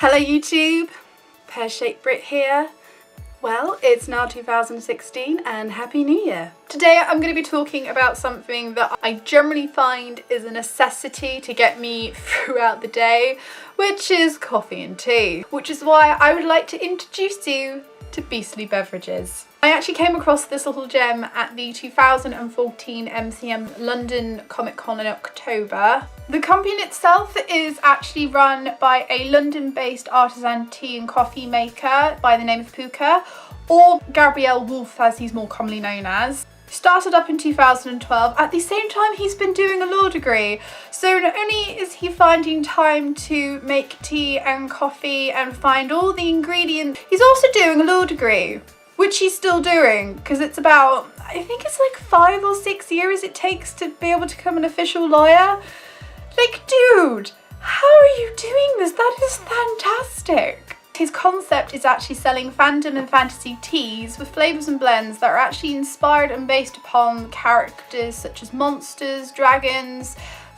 Hello YouTube, Pear-Shaped Brit here. Well, it's now 2016 and Happy New Year. Today I'm going to be talking about something that I generally find is a necessity to get me throughout the day, which is coffee and tea. Which is why I would like to introduce you to Beastly Beverages. I actually came across this little gem at the 2014 MCM London Comic Con in October. The company itself is actually run by a London-based artisan tea and coffee maker by the name of Puka, or Gabriel Wolf as he's more commonly known as. Started up in 2012. At the same time, he's been doing a law degree. So not only is he finding time to make tea and coffee and find all the ingredients, he's also doing a law degree, which he's still doing because it's about, I think it's like 5 or 6 years it takes to be able to become an official lawyer. Like, dude, how are you doing this? That is fantastic. His concept is actually selling fandom and fantasy teas with flavours and blends that are actually inspired and based upon characters such as monsters, dragons,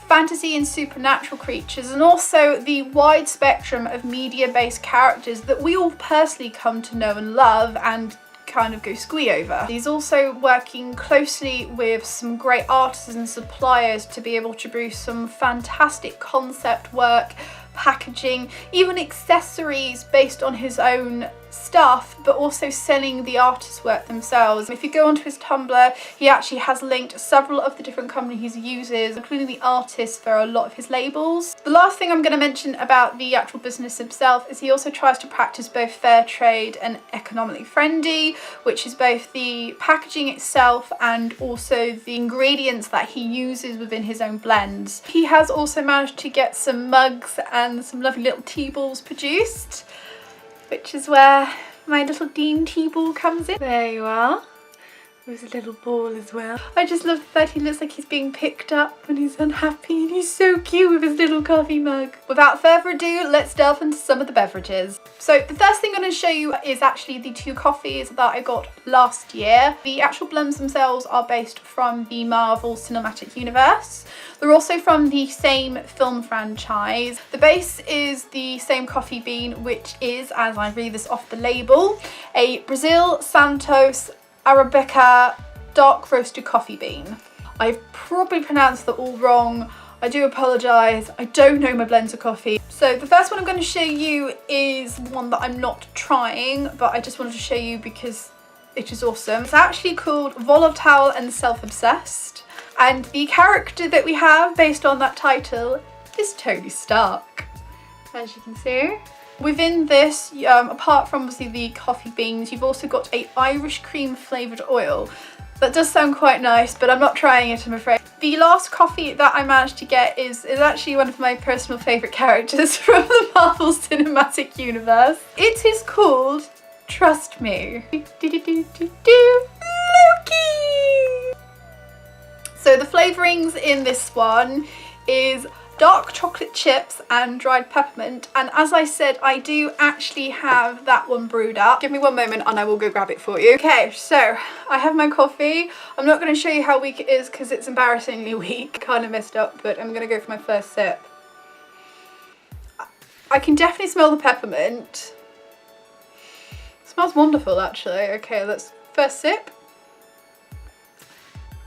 fantasy and supernatural creatures, and also the wide spectrum of media-based characters that we all personally come to know and love and kind of go squee over. He's also working closely with some great artists and suppliers to be able to produce some fantastic concept work, packaging, even accessories based on his own stuff, but also selling the artist's work themselves. If you go onto his Tumblr, he actually has linked several of the different companies he uses, including the artists for a lot of his labels. The last thing I'm going to mention about the actual business himself is he also tries to practice both fair trade and economically friendly, which is both the packaging itself and also the ingredients that he uses within his own blends. He has also managed to get some mugs and some lovely little tea balls produced, which is where my little Dean tea ball comes in. There you are. There's a little ball as well. I just love the fact he looks like he's being picked up when he's unhappy, and he's so cute with his little coffee mug. Without further ado, let's delve into some of the beverages. So the first thing I'm going to show you is actually the 2 coffees that I got last year. The actual blends themselves are based from the Marvel Cinematic Universe. They're also from the same film franchise. The base is the same coffee bean, which is, as I read this off the label, a Brazil Santos Arabica dark roasted coffee bean. I've probably pronounced that all wrong. I do apologise. I don't know my blends of coffee. So the first one I'm going to show you is one that I'm not trying, but I just wanted to show you because it is awesome. It's actually called Volatile and Self-Obsessed, and the character that we have based on that title is Tony Stark, as you can see. Within this, apart from obviously the coffee beans, you've also got a Irish cream flavoured oil. That does sound quite nice, but I'm not trying it, I'm afraid. The last coffee that I managed to get is actually one of my personal favourite characters from the Marvel Cinematic Universe. It is called Trust Me. Loki! So the flavourings in this one is dark chocolate chips and dried peppermint, and as I said, I do actually have that one brewed up. Give me one moment and I will go grab it for you. Okay, so I have my coffee. I'm not going to show you how weak it is because it's embarrassingly weak. Kind of messed up, but I'm going to go for my first sip. I can definitely smell the peppermint. It smells wonderful actually. Okay, let's first sip.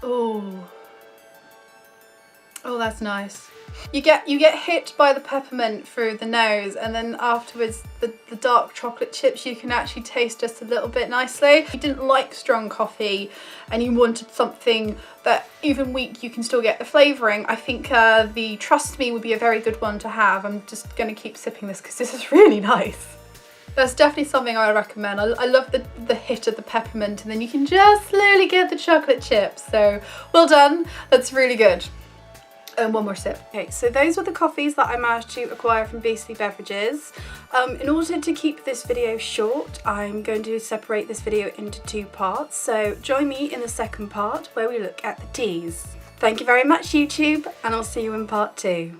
Oh, that's nice. You get hit by the peppermint through the nose, and then afterwards the dark chocolate chips you can actually taste just a little bit nicely. If you didn't like strong coffee and you wanted something that even weak you can still get the flavouring, I think the Trust Me would be a very good one to have. I'm just going to keep sipping this because this is really nice. That's definitely something I would recommend. I love the hit of the peppermint, and then you can just slowly get the chocolate chips. So well done, that's really good. And one more sip. Okay, so those were the coffees that I managed to acquire from Beastly Beverages. In order to keep this video short, I'm going to separate this video into 2 parts. So join me in the second part where we look at the teas. Thank you very much YouTube, and I'll see you in part 2.